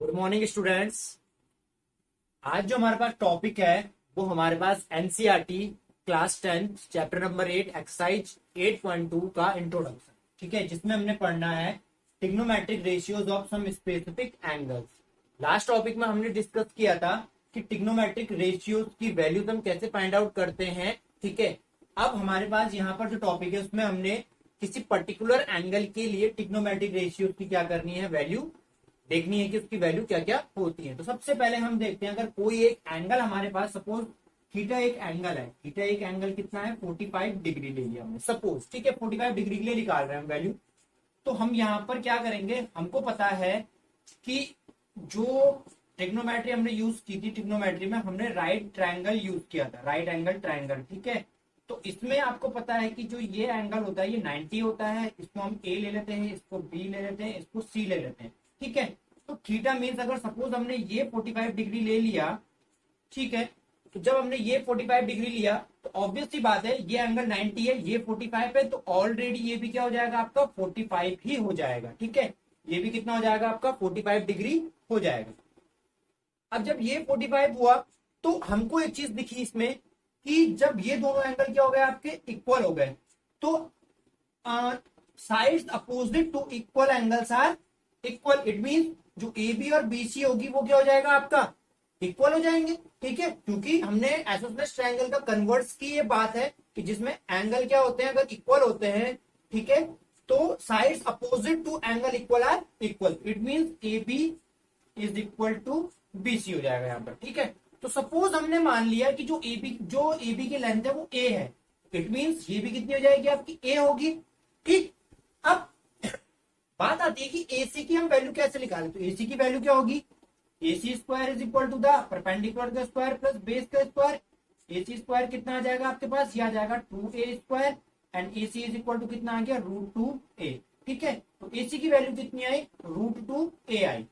Good morning students. आज जो हमारे पास टॉपिक है वो हमारे पास NCERT class 10 chapter number 8 exercise 8.2 का इंट्रोडक्शन। ठीक है, जिसमें हमने पढ़ना है trigonometric ratios of some specific angles. Last topic में हमने डिस्कस किया था कि ट्रिग्नोमेट्रिक रेशियोज की वैल्यूज हम कैसे फाइंड आउट करते हैं। ठीक है, अब हमारे पास यहाँ पर जो टॉपिक है उसमें हमने किसी पर्टिकुलर एंगल के लिए ट्रिग्नोमेट्रिक रेशियोज की क्या करनी है, वैल्यू देखनी है कि उसकी वैल्यू क्या क्या होती है। तो सबसे पहले हम देखते हैं, अगर कोई एक एंगल हमारे पास, सपोज थीटा एक एंगल है, थीटा एक एंगल कितना है 45 डिग्री ले लिया हमने सपोज। ठीक है, 45 डिग्री के लिए निकाल रहे हैं हम वैल्यू। तो हम यहाँ पर क्या करेंगे, हमको पता है कि जो ट्रिग्नोमेट्री हमने यूज की थी, ट्रिग्नोमेट्री में हमने राइट ट्रायंगल यूज किया था, राइट एंगल ट्रायंगल। ठीक है, तो इसमें आपको पता है कि जो ये एंगल होता है ये 90 होता है। इसको हम ए ले लेते हैं, इसको बी ले लेते हैं, इसको सी ले लेते हैं। ठीक है, तो थीटा मीन्स अगर सपोज हमने ये 45 डिग्री ले लिया, ठीक है, तो जब हमने ये 45 डिग्री लिया तो ऑब्वियस सी बात है ये एंगल 90 है, ये 45 है, तो ऑलरेडी ये भी क्या हो जाएगा आपका 45 ही हो जाएगा। ठीक है, ये भी कितना हो जाएगा आपका 45 डिग्री हो जाएगा। अब जब ये 45 हुआ तो हमको एक चीज दिखी इसमें कि जब ये दोनों एंगल क्या हो गए आपके इक्वल हो गए, तो sides opposite to equal angles are equal. It mean जो ए बी और बी सी होगी वो क्या हो जाएगा आपका इक्वल हो जाएंगे। ठीक है, क्योंकि हमने आइसोसेलेस ट्रायंगल का कन्वर्ट्स की ये बात है कि जिसमें एंगल क्या होते हैं अगर इक्वल होते हैं, ठीक है, तो sides opposite to angle equal are equal. It mean A B is equal to B C हो जाएगा यहाँ पर। ठीक है, तो सपोज हमने मान लिया कि जो ए बी की लेंथ है वो ए है, इट मीन्स ये भी कितनी हो जाएगी आपकी ए होगी। ठीक, अब बात आती है कि एसी की हम वैल्यू कैसे निकालें। तो एसी की वैल्यू क्या होगी, AC square is equal to the perpendicular का स्क्वायर प्लस बेस का स्क्वायर। एसी स्क्वायर कितना आ जाएगा आपके पास, ये आ जाएगा 2a square and AC is equal to कितना आ गया √2a। ठीक है, तो एसी की वैल्यू कितनी आई, √2a आई।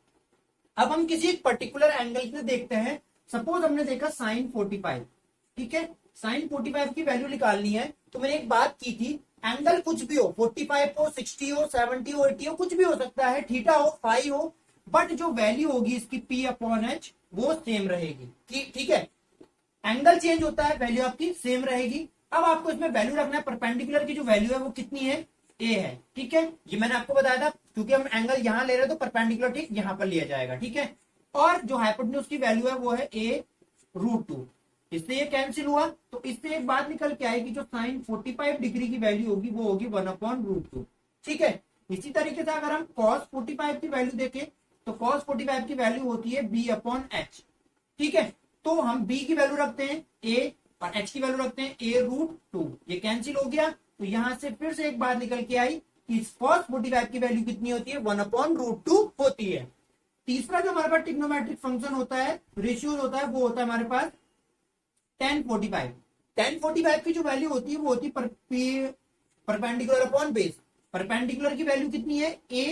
अब हम किसी एक पर्टिकुलर एंगल से देखते हैं, सपोज हमने देखा साइन 45। ठीक है, साइन 45 की वैल्यू निकालनी है। तो मैंने एक बात की थी, एंगल कुछ भी हो, 45 हो, 60 हो, 70 हो, 80 हो, कुछ भी हो सकता है, थीटा हो, फाई हो, बट जो वैल्यू होगी इसकी P अपॉन एच वो सेम रहेगी। ठीक है, एंगल चेंज होता है, वैल्यू आपकी सेम रहेगी। अब आपको इसमें वैल्यू रखना है, परपेंडिकुलर की जो वैल्यू है वो कितनी है, ए है। ठीक है, ये मैंने आपको बताया था, क्योंकि हम एंगल यहां ले रहे हैं तो परपेंडिकुलर ठीक यहां पर लिया जाएगा। ठीक है, और जो हाइपोटेन्यूज की वैल्यू है वो है a√2। इससे ये कैंसिल हुआ, तो इससे एक बात निकल के आएगी, जो साइन 45 डिग्री की वैल्यू होगी वो होगी 1/√2। ठीक है, इसी तरीके से अगर हम cos 45 की वैल्यू देखें तो cos 45 की वैल्यू होती है b/h। ठीक है, तो हम b की वैल्यू रखते हैं a और h की वैल्यू रखते हैं a√2। ये कैंसिल हो गया, तो यहां से फिर से एक बात निकल के आई कि cos 45 की वैल्यू कितनी होती है, 1/√2 होती है। तीसरा जो हमारे पास ट्रिग्नोमेट्रिक फंक्शन होता है, रेशियो होता है, वो होता है हमारे पास tan 45। tan 45 की जो वैल्यू होती है वो होती है परपेंडिकुलर अपॉन बेस। परपेंडिकुलर की वैल्यू कितनी है a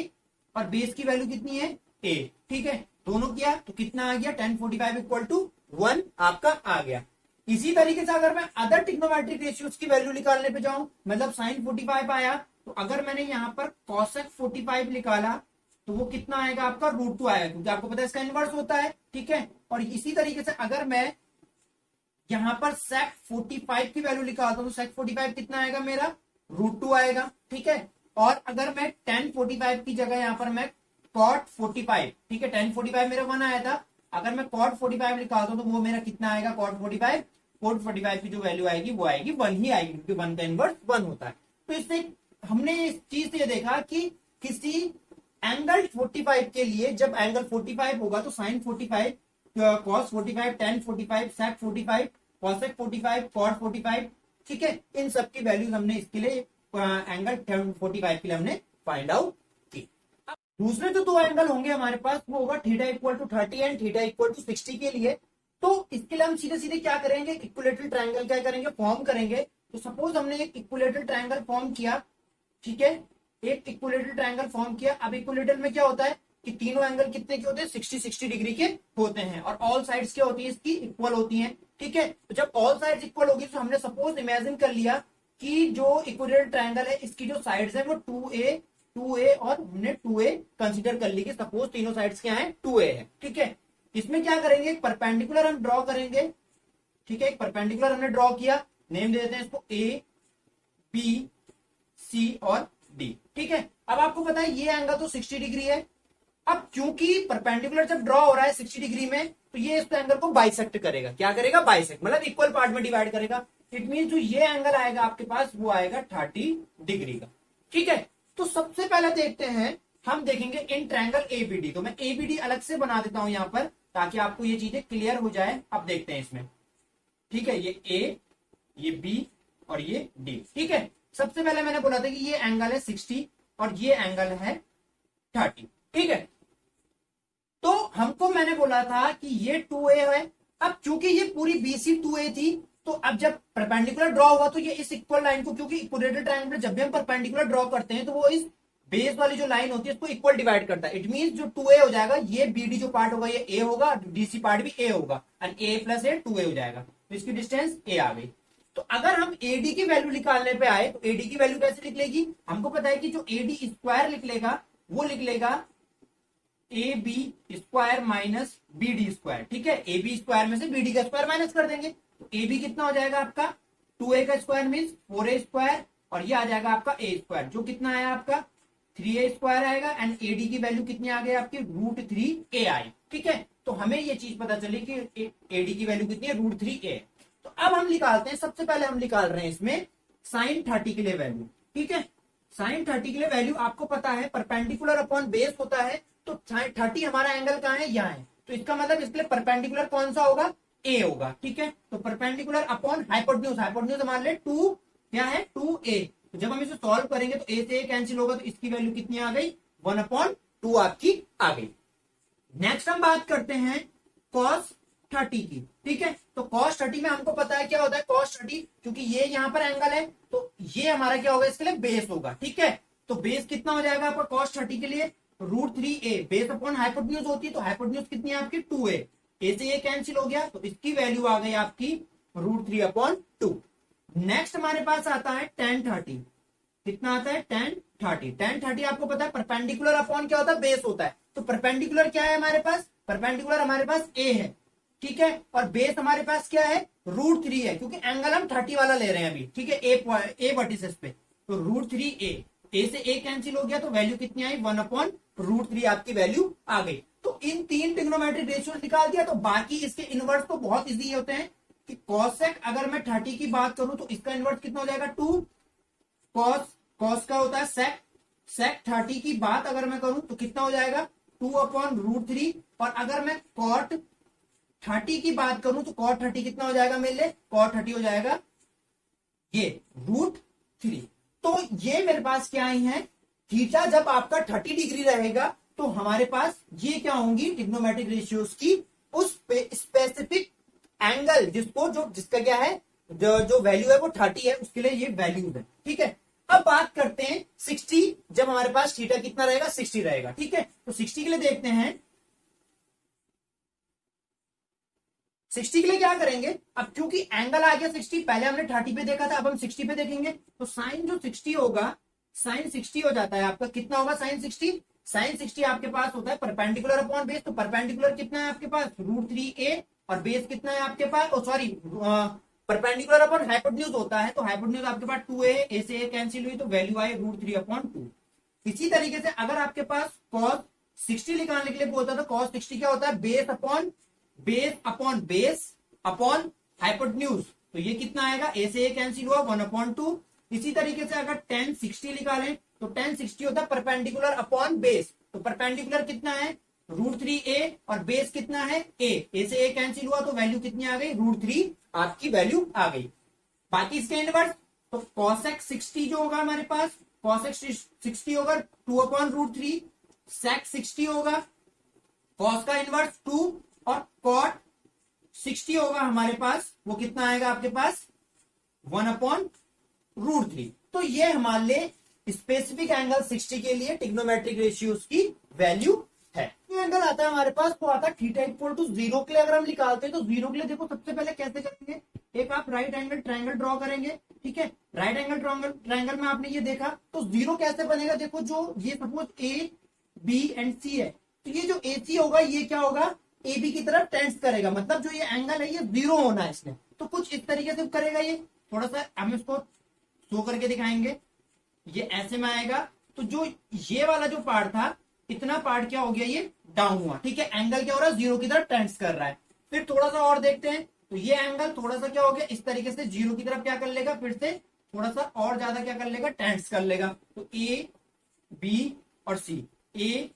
और बेस की वैल्यू कितनी है a। ठीक है, दोनों किया तो कितना आ गया, tan 45 इक्वल टू 1 आपका आ गया। इसी तरीके से अगर मैं अदर ट्रिग्नोमेट्रिक रेशियोज की वैल्यू निकालने पे जाऊं, मतलब साइन 45 आया, तो अगर मैंने यहाँ पर कॉसेक 45 निकाला तो वो कितना आएगा आपका √2 आएगा, क्योंकि आपको पता है इसका इनवर्स होता है। ठीक है, और इसी तरीके से अगर मैं यहां पर सेक 45 की वैल्यू निकालता हूं तो सेक 45 कितना आएगा मेरा, √2 आएगा। ठीक है, और अगर मैं tan 45 की जगह यहां पर मैं cot 45, ठीक है, tan 45 मेरा 1 आया था, अगर मैं cot 45 निकालता हूं तो वो मेरा कितना आएगा, cot 45 की जो वैल्यू आएगी वो आएगी 1 ही आएगी, क्योंकि 1 का इनवर्स 1 होता है। तो इससे हमने इस चीज से देखा कि किसी एंगल 45 के लिए जब एंगल 45 होगा तो sign 45, cos 45, tan 45, sec 45, cosec 45, cot 45, ठीक है, इन सब की वैल्यूज हमने इसके लिए एंगल 45 के लिए हमने फाइंड आउट की। दूसरे जो दो एंगल होंगे हमारे पास वो होगा theta equal to 30 and theta equal to 60 के लिए। तो इसके लिए हम सीधे सीधे क्या करेंगे, इक्विलेटरल ट्रायंगल क्या करेंगे, फॉर्म करेंगे। तो सपोज हमने एक इक्विलेटरल ट्रायंगल फॉर्म किया, ठीक है, एक इक्विलेटरल ट्रायंगल फॉर्म किया। अब इक्विलेटरल में क्या होता है कि तीनों एंगल कितने के होते हैं, 60 डिग्री के होते हैं, और ऑल साइड्स क्या होती है इसकी, इक्वल होती हैं। ठीक है, तो जब ऑल साइड्स इक्वल होगी तो हमने सपोज इमेजिन कर लिया कि जो इक्विलेटरल ट्रायंगल है इसकी जो साइड्स है वो 2a 2a और हमने 2a कंसिडर कर ली कि सपोज तीनों साइड्स क्या है 2a है, ठीक है। इसमें क्या करेंगे, एक परपेंडिकुलर हम ड्रॉ करेंगे, ठीक है। एक परपेंडिकुलर हमने ड्रॉ किया, नेम दे देते हैं इसको ए बी सी और डी, ठीक है। अब आपको पता है ये एंगल तो 60 डिग्री है। अब क्योंकि परपेंडिकुलर जब ड्रॉ हो रहा है 60 डिग्री में, तो ये इस एंगल को बाइसेक्ट करेगा। क्या करेगा, बाइसेक्ट, मतलब इक्वल पार्ट में डिवाइड करेगा। इट मीन जो ये एंगल आएगा आपके पास वो आएगा 30 डिग्री का, ठीक है। तो सबसे पहले देखते हैं, हम देखेंगे इन ट्रायंगल एबीडी। तो मैं एबीडी अलग से बना देता हूं यहां पर ताकि आपको ये चीजें क्लियर हो जाए। अब देखते हैं इसमें, ठीक है, ये ए, ये बी और ये डी, ठीक है। सबसे पहले मैंने बोला था कि ये एंगल है 60 और ये एंगल है 30, ठीक है। तो हमको मैंने बोला था कि ये 2a है। अब चूंकि ये पूरी बीसी 2a थी, तो अब जब परपेंडिकुलर ड्रॉ हुआ तो ये इस इक्वल लाइन को, क्योंकि इक्विलेटरल ट्रायंगल जब भी हम परपेंडिकुलर ड्रॉ करते हैं तो वो इस बेस वाली जो लाइन होती है इसको इक्वल डिवाइड करता है। इट मीन जो 2a हो जाएगा, ये बीडी जो पार्ट होगा ये a होगा, डीसी पार्ट भी a होगा, and a plus a 2a हो जाएगा। तो इसकी डिस्टेंस a आ गई। तो अगर हम AD की वैल्यू निकालने पे आए तो AD की वैल्यू कैसे निकलेगी, हमको पता है कि जो AD स्क्वायर लिख लेगा वो लिख लेगा AB square minus BD square, ठीक है। AB स्क्वायर में से BD का स्क्वायर माइनस कर देंगे तो AB कितना हो जाएगा आपका 2a का स्क्वायर मीन्स 4a स्क्वायर, और ये आ जाएगा आपका a स्क्वायर, जो कितना आया आपका 3a स्क्वायर आएगा। एंड AD की वैल्यू कितनी आ गई आपकी √3a आई, ठीक है। तो हमें ये चीज पता चली कि AD की वैल्यू कितनी है √3a। तो अब हम निकालते हैं, सबसे पहले हम निकाल रहे हैं इसमें sin 30 के लिए वैल्यू, ठीक है। sin 30 के लिए वैल्यू आपको पता है परपेंडिकुलर अपॉन बेस होता है। तो 30 हमारा एंगल कहाँ है, यहाँ है। तो इसका मतलब इसके लिए परपेंडिकुलर कौन सा होगा, ए होगा, ठीक है। तो परपेंडिकुलर अपॉन हाइपोटेन्यूज, हाइपोटेन्यूज हमारे लिए 2 क्या है 2a। तो जब हम इसे सॉल्व करेंगे तो a से a कैंसिल होगा, तो इसकी वैल्यू कितनी आ गई 1/2 आपकी आ गई। नेक्स्ट हम बात करते हैं cos 30 की, ठीक है। तो cos 30 में हमको पता है क्या होता है cos 30, क्योंकि ये यहाँ पर एंगल है तो ये हमारा क्या होगा, इसके लिए बेस होगा, ठीक है। तो बेस कितना हो जाएगा आपका cos 30 के लिए √3a, बेस अपॉन हाइपोटेन्यूज होती है, तो हाइपोटेन्यूज कितनी है आपकी 2a, a से a कैंसिल हो गया, तो इसकी वैल्यू आ गई आपकी √3/2। नेक्स्ट हमारे पास आता है tan 30, कितना आता है tan 30। tan 30 आपको पता है परपेंडिकुलर अपॉन क्या होता है, बेस होता है। तो परपेंडिकुलर क्या है हमारे पास, परपेंडिकुलर हमारे पास a है, ठीक है, और बेस हमारे पास क्या है √3 है, क्योंकि एंगल हम 30 वाला ले रहे हैं अभी, ठीक है, a वर्टिसेस पे। तो √3a, a से a कैंसिल हो गया, तो वैल्यू कितनी आई 1/√3 आपकी वैल्यू आ गई। तो इन 3 ट्रिग्नोमेट्रिक रेशियो निकाल दिया। तो बाकी इसके इनवर्स तो बहुत इजी होते हैं कि cosec अगर मैं 30 की बात करूं तो इसका इनवर्स कितना हो जाएगा 2 cos का होता है sec 30 की बात अगर मैं करूं तो कितना हो जाएगा 2/√3। और अगर मैं cot 30 की बात करूं तो cot 30 कितना हो जाएगा मेरे लिए, cot 30 हो जाएगा ये √3। तो ये मेरे पास क्या आई है, थीटा जब आपका 30 डिग्री रहेगा तो हमारे पास ये क्या होंगी ट्रिग्नोमेट्रिक रेशियोज की उस स्पेसिफिक एंगल जिसका क्या है जो वैल्यू है वो 30 है, उसके लिए ये वैल्यूज है, ठीक है। अब बात करते हैं 60, जब हमारे पास थीटा कितना रहेगा 60 रहेगा, ठीक है। तो 60 के लिए देखते हैं, 60 के लिए क्या करेंगे, अब क्योंकि एंगल आ गया 60, पहले हमने 30 पे देखा था, अब हम 60 पे देखेंगे। तो साइन जो 60 होगा, साइन 60 हो जाता है आपका, कितना होगा साइन 60, साइन 60 आपके पास होता है परपेंडिकुलर अपॉन बेस। तो परपेंडिकुलर कितना है आपके पास √3a, और बेस कितना है आपके पास, सॉरी परपेंडिकुलर अपॉन हाइपोटेन्यूज होता है, तो हाइपोटेन्यूज आपके पास 2a, a से a कैंसिल हुई, तो वैल्यू आई √3/2। इसी तरीके से अगर आपके पास cos 60 निकालने के लिए बोलता था, cos 60 क्या होता है base upon base upon hypotenuse, तो ये कितना आएगा a से a कैंसिल हुआ 1/2। इसी तरीके से अगर tan 60 निकालें तो tan 60 होता है परपेंडिकुलर अपॉन बेस, तो परपेंडिकुलर कितना है √3a और बेस कितना है a से a कैंसिल हुआ, तो वैल्यू कितनी आ गई √3 आपकी वैल्यू आ गई। बाकी इसके इनवर्स, तो cosec 60 जो होगा हमारे पास, cosec 60 होगा 2/√3, sec 60 होगा cos का इनवर्स 2, और cot 60 होगा हमारे पास, वो कितना आएगा आपके पास 1/√3। तो ये हमारे लिए स्पेसिफिक एंगल 60 के लिए ट्रिग्नोमेट्रिक रेशियोज की वैल्यू है। एंगल आता है हमारे पास, वो आता है थीटा इक्वल टू 0 के लिए अगर हम निकालते हैं तो 0 के लिए देखो सबसे पहले कैसे करेंगे, एक आप राइट एंगल ट्रायंगल ड्रॉ करेंगे, ठीक है। राइट एंगल ट्रायंगल में आपने ये देखा तो जीरो कैसे बनेगा, देखो जो ये सपोज ए बी एंड सी है, तो ये जो ए सी होगा ये क्या होगा, ए बी की तरफ टेंस करेगा, मतलब जो ये एंगल है ये जीरो होना है इसने, तो कुछ इस तरीके से करेगा ये। थोड़ा सा हम इसको शो करके दिखाएंगे, ये ऐसे में आएगा, तो जो ये वाला जो पार्ट था इतना पार्ट क्या हो गया, ये डाउन हुआ, ठीक है। एंगल क्या हो रहा है, जीरो की तरफ टेंस कर रहा है। फिर थोड़ा सा और देखते हैं, तो ये एंगल थोड़ा सा क्या हो गया, इस तरीके से जीरो की तरफ क्या कर लेगा, फिर से थोड़ा सा और ज्यादा क्या कर लेगा, टेंस कर लेगा। तो ए बी और सी, ए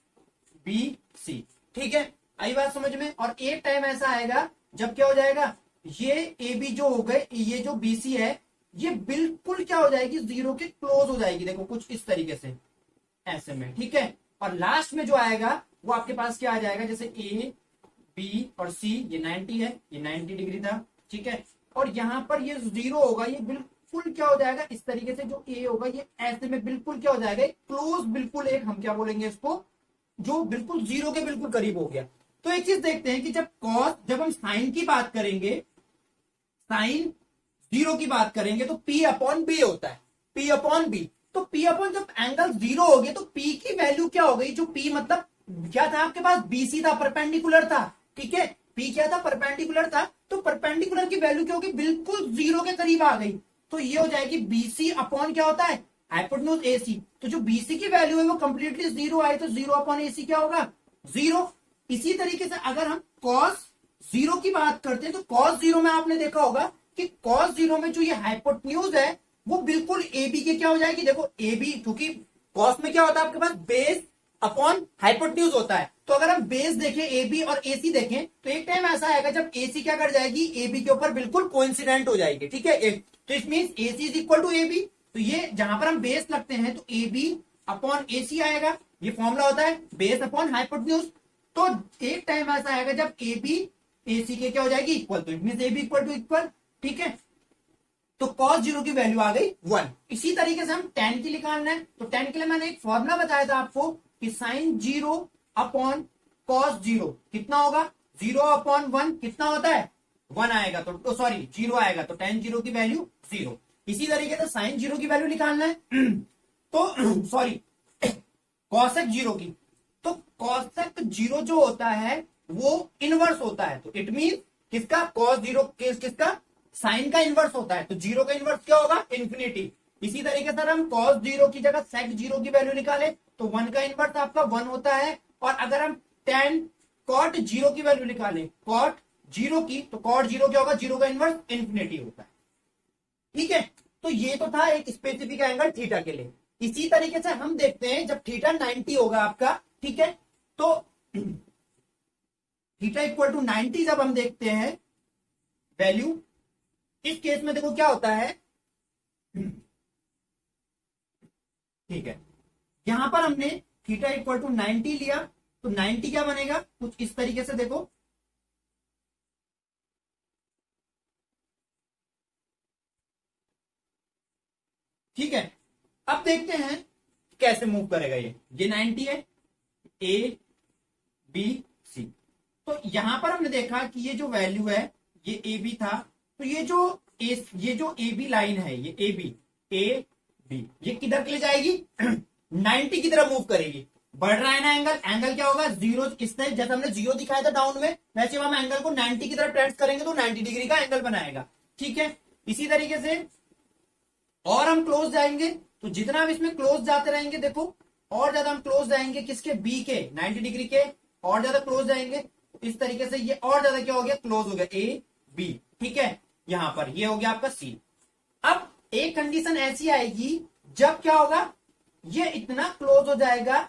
बी सी, ठीक है। आई बात समझ में। और एक टाइम ऐसा आएगा जब क्या हो जाएगा, ये ए बी जो हो गए, ये जो बी सी है ये बिल्कुल क्या हो जाएगी, जीरो के क्लोज हो जाएगी, देखो कुछ इस तरीके से ऐसे में, ठीक है। और लास्ट में जो आएगा वो आपके पास क्या आ जाएगा, जैसे ए बी और सी, ये 90 है, ये 90 डिग्री था, ठीक है। और यहां पर ये जीरो होगा, ये बिल्कुल क्या हो जाएगा, इस तरीके से जो ए होगा ये ऐसे में बिल्कुल क्या हो जाएगा, क्लोज, बिल्कुल एक हम क्या बोलेंगे इसको, जो बिल्कुल जीरो के बिल्कुल करीब हो गया। तो एक चीज देखते हैं कि जब हम साइन की बात करेंगे, साइन जीरो की बात करेंगे तो P अपॉन बी होता है, P अपॉन बी। तो P अपॉन जब एंगल जीरो हो गए तो P की वैल्यू क्या हो गई, जो P मतलब क्या था आपके पास, BC था, परपेंडिकुलर था, ठीक है। P क्या था, परपेंडिकुलर था, तो परपेंडिकुलर की वैल्यू क्या होगी, बिल्कुल जीरो के करीब आ गई, तो ये हो जाएगी BC अपॉन क्या होता है, हाइपोटेन्यूज AC। तो जो BC की वैल्यू है वो कंप्लीटली जीरो आई, तो जीरो अपॉन AC क्या होगा, जीरो। इसी तरीके से अगर हम कॉस जीरो की बात करते हैं तो कॉस जीरो में आपने देखा होगा कि कॉस जीरो में जो ये हाइपोटेन्यूज है वो बिल्कुल ए बी के क्या हो जाएगी, देखो ए बी, क्योंकि कॉस में क्या होता है आपके पास, बेस अपॉन हाइपोटेन्यूज होता है। तो अगर हम बेस देखें ए बी और ए सी देखें तो एक टाइम ऐसा आएगा जब ए सी क्या कर जाएगी, ए बी के ऊपर बिल्कुल कोइंसिडेंट हो जाएगी, ठीक है। तो it means A C is equal to A B. तो ये जहां पर हम बेस लगते हैं तो ए बी अपॉन ए सी आएगा, ये फॉर्मूला होता है बेस अपॉन हाइपोटेन्यूज। तो एक टाइम ऐसा आएगा जब ए बी ए सी के क्या हो जाएगी, इक्वल, तो it means A B equal to equal, ठीक है। तो cos जीरो की वैल्यू आ गई 1। इसी तरीके से हम tan की निकालना है, तो tan के लिए मैंने एक फॉर्मूला बताया था आपको कि sin zero upon cos zero कितना होगा, 0 अपॉन 1 कितना होता है, 1 आएगा, तो सॉरी 0 आएगा, तो tan जीरो की वैल्यू 0। इसी तरीके से sin जीरो की वैल्यू निकालना है तो सॉरी cosec जीरो की, तो cosec जीरो जो होता है वो इनवर्स होता है, तो इट मीन किसका, cos जीरो किसका, साइन का इनवर्स होता है, तो जीरो का इनवर्स क्या होगा, इन्फिनिटी। इसी तरीके से हम cos जीरो की जगह sec जीरो की वैल्यू निकाले तो 1 का इनवर्स आपका 1 होता है। और अगर हम tan cot जीरो की वैल्यू निकाले, cot जीरो की, तो cot जीरो क्या होगा, जीरो का इनवर्स इन्फिनिटी होता है, ठीक है। तो ये तो था एक स्पेसिफिक एंगल थीटा के लिए। इसी तरीके से हम देखते हैं जब थीटा 90 होगा आपका, ठीक है, तो थीटा इक्वल टू 90 जब हम देखते हैं वैल्यू, इस केस में देखो क्या होता है, ठीक है, यहां पर हमने थीटा इक्वल टू 90 लिया, तो 90 क्या बनेगा, कुछ इस तरीके से देखो, ठीक है। अब देखते हैं कैसे मूव करेगा ये 90 है, ए बी सी। तो यहां पर हमने देखा कि ये जो वैल्यू है ये ए बी था, तो ये जो ए बी लाइन है, ये ए बी ये किधर के लिए जाएगी 90 की तरफ मूव करेगी, बढ़ रहा है ना एंगल, एंगल क्या होगा, जीरो, इसने जैसे हमने जीरो दिखाया था डाउन में, वैसे हम एंगल को 90 की तरफ ट्रेस करेंगे तो 90 डिग्री का एंगल बनाएगा, ठीक है। इसी तरीके से और हम क्लोज जाएंगे, तो जितना हम इसमें क्लोज जाते रहेंगे, देखो और ज्यादा हम क्लोज जाएंगे किसके, बी के, 90 डिग्री के और ज्यादा क्लोज जाएंगे, तो इस तरीके से ये और ज्यादा क्या हो गया, क्लोज हो गया ए बी, ठीक है। यहां पर ये हो गया आपका सी। अब एक कंडीशन ऐसी आएगी जब क्या होगा, ये इतना क्लोज हो जाएगा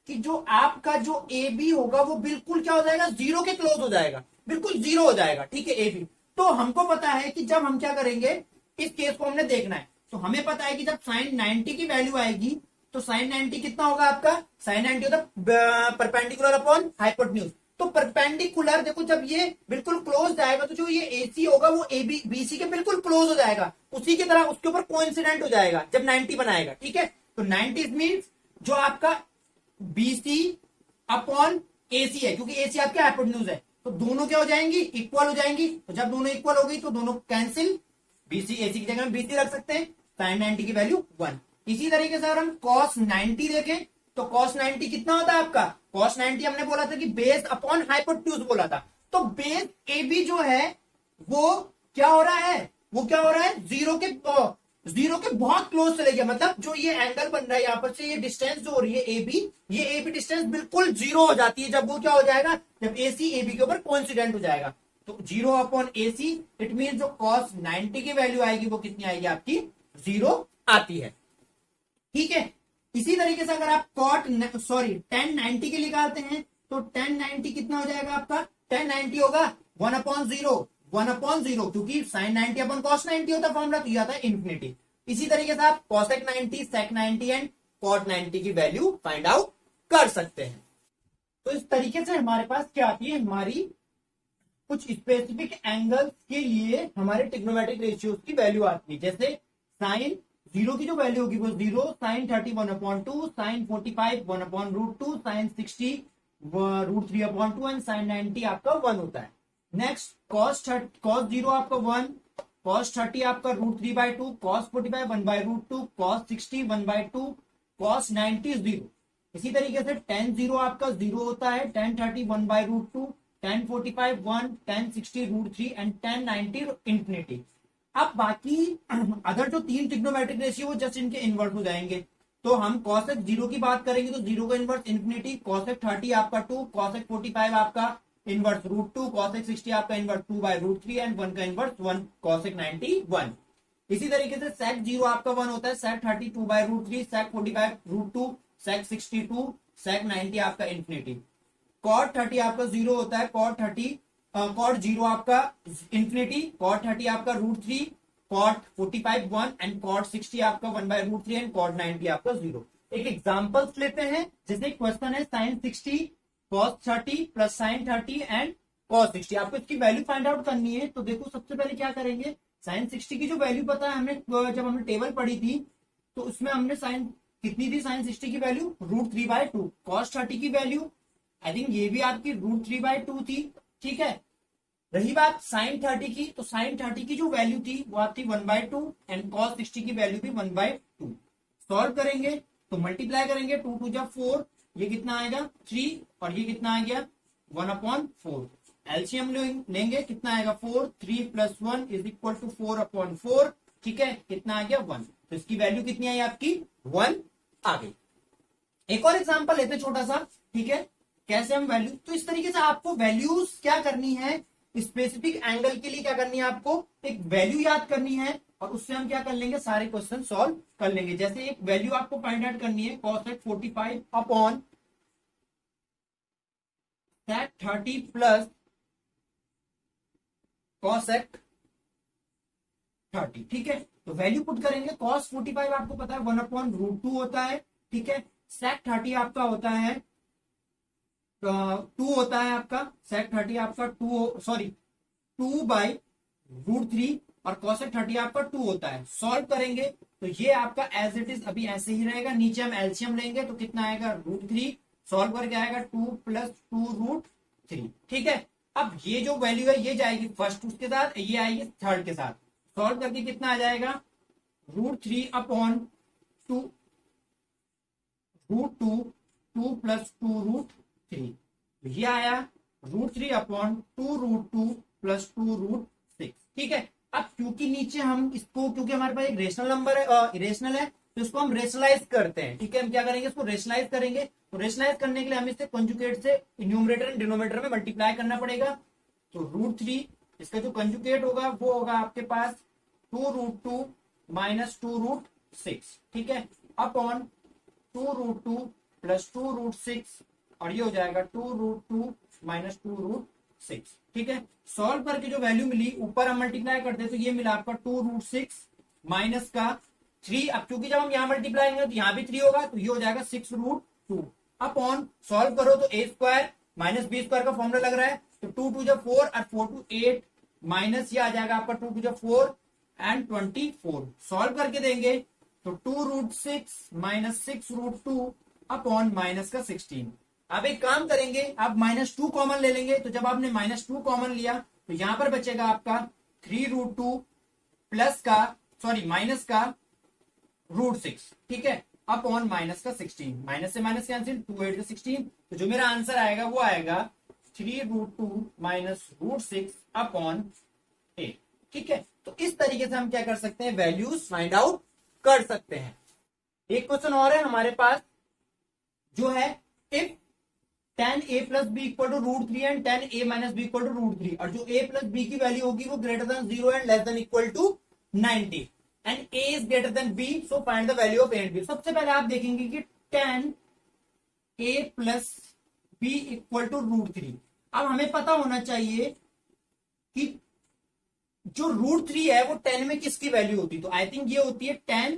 कि जो आपका जो ए बी होगा वो बिल्कुल क्या हो जाएगा, जीरो के क्लोज हो जाएगा, बिल्कुल जीरो हो जाएगा, ठीक है, ए बी। तो हमको पता है कि जब हम क्या करेंगे, इस केस को हमने देखना है, तो हमें पता है कि जब साइन 90 की वैल्यू आएगी तो साइन 90 कितना होगा आपका, साइन 90 होता है परपेंडिकुलर अपॉन हाइपोटेन्यूज। तो परपेंडिकुलर देखो जब ये बिल्कुल क्लोज जाएगा तो जो ये एसी होगा वो ए बी बीसी के बिल्कुल क्लोज हो जाएगा, उसी की तरह उसके ऊपर कोइंसिडेंट हो जाएगा जब 90 बनाएगा, ठीक है। तो 90 मीन्स जो आपका बीसी अपॉन एसी है, क्योंकि एसी आपके हाइपोटेन्यूज है, तो दोनों क्या हो जाएंगी, इक्वल हो जाएंगी। तो जब दोनों इक्वल हो गई तो दोनों कैंसिल, बीसी एसी की जगह में बीसी रख सकते हैं, साइन 90 की वैल्यू 1। इसी तरीके से अगर हम कॉस 90 देखें तो कॉस 90 कितना होता है आपका, कॉस 90 हमने बोला था कि बेस अपॉन हाइपोटेन्यूज बोला था। तो बेस ए बी जो है वो क्या हो रहा है, वो क्या हो रहा है, जीरो के बहुत क्लोज चले गया। मतलब जो ये एंगल बन रहा है यहाँ पर से, ये डिस्टेंस जो हो रही है ए बी, ये ए बी डिस्टेंस बिल्कुल जीरो हो जाती है जब वो क्या हो जाएगा, जब ए सी ए बी के ऊपर कोइंसिडेंट हो जाएगा। तो zero upon A C, it mean जो कॉस 90 की वैल्यू आएगी वो कितनी आएगी आपकी, जीरो आती है। ठीक है, इसी तरीके से अगर आप कॉट tan 90 के निकालते हैं तो tan 90 कितना हो जाएगा आपका, tan 90 होगा 1/0, 1/0, क्योंकि sin 90 अपन cos 90 होता फॉर्मूला, तो ये आता है इन्फिनिटी। इसी तरीके से आप cosec 90, sec 90 एंड cot 90 की वैल्यू फाइंड आउट कर सकते हैं। तो इस तरीके से हमारे पास क्या आती है, हमारी कुछ स्पेसिफिक एंगल्स के लिए हमारे ट्रिग्नोमेट्रिक रेशियोज की वैल्यू आती है। जैसे साइन जीरो की जो वैल्यू होगी वो 0, sine 30 1/2, sine 45 1/√2, sine 60 √3/2 and sine 90 आपका 1 होता है। नेक्स्ट cos 0 आपका 1, cos 30 आपका √3/2, cos 45 1/√2, cos 60 1/2, cos 90 0। इसी तरीके से tan 0 आपका 0 होता है, tan 30 1/√2, tan 45 1, tan 60 √3 and tan 90 infinity. अब बाकी अदर जो तीन ट्रिग्नोमेट्रिक रेशियो वो जस्ट इनके इनवर्स हो जाएंगे। तो हम cosec 0 की बात करेंगे तो 0 का इनवर्स इंफिनिटी, cosec 30 आपका 2, cosec 45 आपका इनवर्स √2, cosec 60 आपका इनवर्स 2/√3 एंड 1 का इनवर्स 1, cosec 90 1। इसी तरीके से sec 0 आपका 1 होता है, sec 30 2/√3, sec 45 √2, sec 60 2, sec 90 आपका इंफिनिटी। cot 30 आपका 0 होता है, cot 0 आपका इंफिनिटी, cot 30 आपका √3, cot 45 1 एंड cot 60 आपका 1/√3 एंड cot 90 आपका 0। एक एग्जांपल्स लेते हैं, जैसे क्वेश्चन है sin 60 cos 30 plus sin 30 and cos 60। आपको इसकी वैल्यू फाइंड आउट करनी है। तो देखो सबसे पहले क्या करेंगे, sin 60 की जो वैल्यू पता है हमने, जब हमने टेबल पढ़ी थी तो उसमें हमने sin कितनी थी, sin 60 की वैल्यू √3/2, cos 30 की वैल्यू आई थिंक ये भी आपकी √3/2 थी। ठीक है, रही बात sin 30 की, तो sin 30 की जो वैल्यू थी वो आपकी 1/2 एंड cos 60 की वैल्यू भी 1/2। सॉल्व करेंगे तो मल्टीप्लाई करेंगे, 2 2 जा 4, ये कितना आएगा 3 और ये कितना आ गया 1/4। एलसीएम लेंगे, कितना आएगा 4, 3 + 1 = 4/4। ठीक है, कितना आ गया 1। तो इसकी वैल्यू कितनी आई आपकी 1 आ गई। एक और एग्जांपल लेते छोटा सा, ठीक है, कैसे हम वैल्यू, तो इस तरीके से आपको वैल्यूज क्या करनी है, स्पेसिफिक एंगल के लिए क्या करनी है, आपको एक वैल्यू याद करनी है और उससे हम क्या कर लेंगे, सारे क्वेश्चन सॉल्व कर लेंगे। जैसे एक वैल्यू आपको फाइंड आउट करनी है, cosec 45 upon sec 30 plus cosec 30। ठीक है, तो वैल्यू पुट करेंगे, cos 45 आपको पता है 1/√2 होता है। ठीक है, sec 30 आपका होता है 2 होता है आपका, sec 30 आपका 2/√3 और cosec 30 आपका 2 होता है। सॉल्व करेंगे तो ये आपका एज इट इज अभी ऐसे ही रहेगा। नीचे हम एलसीएम लेंगे तो कितना आएगा √3, सॉल्व करके आएगा 2 + 2√3। ठीक है, अब ये जो वैल्यू है ये जाएगी फर्स्ट उसके साथ, ये आएगी थर्ड के साथ। सॉल्व करके कितना आ जाएगा √3/2, √2, 2 + 2√3, ये आया √3/2√2 + 2√6। ठीक है, अब क्योंकि न्यूमेरिकल हम इसको, क्योंकि हमारे पास एक रेशनल नंबर है, इरेशनल है, तो इसको हम रेशनलाइज करते हैं। ठीक है, हम क्या करेंगे, इसको रेशनलाइज करेंगे। तो रेशनलाइज करने के लिए हमें इसे कंजुगेट से न्यूमरेटर एंड डिनोमिनेटर में मल्टीप्लाई करना पड़ेगा। तो √3 इसका जो कंजुगेट होगा वो होगा आपके पास 2√2 - 2√6। ठीक है, अपॉन 2√2 + 2√6 और ये हो जाएगा 2√2 - 2√6। ठीक है, सॉल्व करके जो वैल्यू मिली ऊपर हम मल्टीप्लाई करते हैं तो ये मिला आपका 2√6 माइनस का 3। अब क्योंकि जब हम यहाँ मल्टीप्लाई करेंगे तो यहाँ भी 3 होगा, तो ये हो जाएगा 6√2 अपॉन, सॉल्व करो तो a² - b² का फॉर्मूला लग रहा है, तो 2 2 जा 4 और 4 2 8 माइनस ये आ जाएगा आपका 2 2 जा 4 एंड 24। सॉल्व करके देंगे तो 2√6 - 6√2 अपॉन माइनस का 16। आप एक काम करेंगे, आप -2 कॉमन ले लेंगे, तो जब आपने -2 कॉमन लिया तो यहां पर बचेगा आपका 3√2 प्लस का सॉरी माइनस का √6, ठीक है, अपॉन माइनस का 16, माइनस से माइनस कैंसिल, 2 8 16, तो जो मेरा आंसर आएगा वो आएगा 3√2 माइनस √6 अपॉन 8, ठीक है। तो इस तरीके से हम क्या कर सकते हैं, वैल्यूज फाइंड आउट कर सकते हैं। एक क्वेश्चन और है हमारे पास जो है if tan a plus B equal to √3 and tan a minus B equal to √3, और जो a प्लस बी की वैल्यू होगी वो greater than 0 and less than equal to 90 and a is greater than b, so find the value of a and b। सबसे पहले आप देखेंगे कि tan a plus B equal to √3। अब हमें पता होना चाहिए कि जो √3 है वो 10 में किसकी वैल्यू होती है, तो आई थिंक ये होती है tan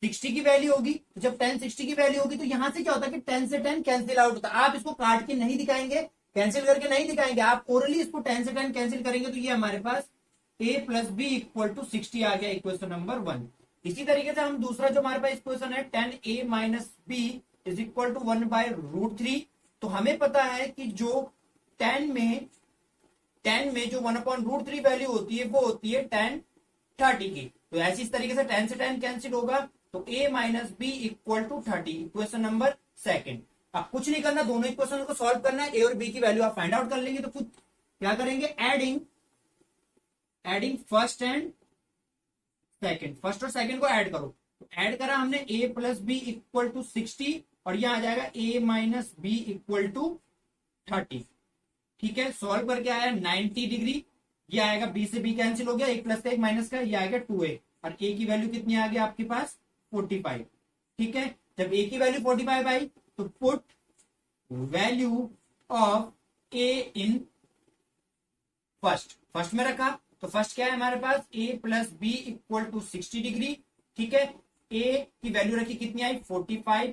60 की वैल्यू होगी। तो जब tan 60 की वैल्यू होगी तो यहां से क्या होता है कि 10 से 10 कैंसिल आउट होता है। आप इसको काट के नहीं दिखाएंगे, कैंसिल करके नहीं दिखाएंगे, आप ओरली इसको 10 से 10 कैंसिल करेंगे, तो ये हमारे पास a plus B equal to 60 आ गया, इक्वेशन नंबर 1। इसी तरीके से हम दूसरा जो हमारे पास इक्वेशन है tan a minus B is equal to 1/√3, तो हमें पता है कि जो 10 में जो 1/√3 वैल्यू होती है वो होती है tan 30 की। तो ऐसी इस तरीके से 10 से 10 कैंसिल होगा, तो a minus B equal to 30, equation number 2। अब कुछ नहीं करना, दोनों इक्वेशन को सॉल्व करना है, a और b की वैल्यू आप फाइंड आउट कर लेंगे। तो कुछ क्या करेंगे, adding first and second, first और सेकंड को ऐड करो। तो ऐड करा हमने a plus B equal to 60 और यहां आ जाएगा a minus B equal to 30, ठीक है। सॉल्व करके आया 90 डिग्री, ये आएगा b से b कैंसिल हो गया, एक प्लस का एक माइनस का, ये आएगा 2a, और a की वैल्यू कितनी आ गई आपके पास 45, ठीक है। जब a की वैल्यू 45 आई तो put value of a in first में रखा, तो फर्स्ट क्या है हमारे पास a plus B equal to 60 degree, ठीक है। a की वैल्यू रखी कितनी आई 45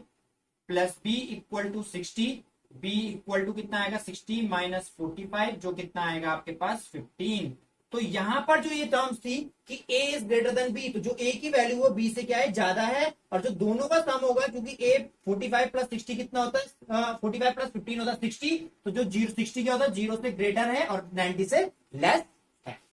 plus b equal to 60, b equal to कितना आएगा 60 माइनस 45, जो कितना आएगा आपके पास 15। तो यहां पर जो ये टर्म्स थी कि a is greater than b, तो जो a की वैल्यू वो b से क्या है ज्यादा है, और जो दोनों का सम होगा क्योंकि a 45 प्लस 60 कितना होता है 45 प्लस 15 होता है 60, तो जो 60 क्या होता है 0 से ग्रेटर है और 90 से लेस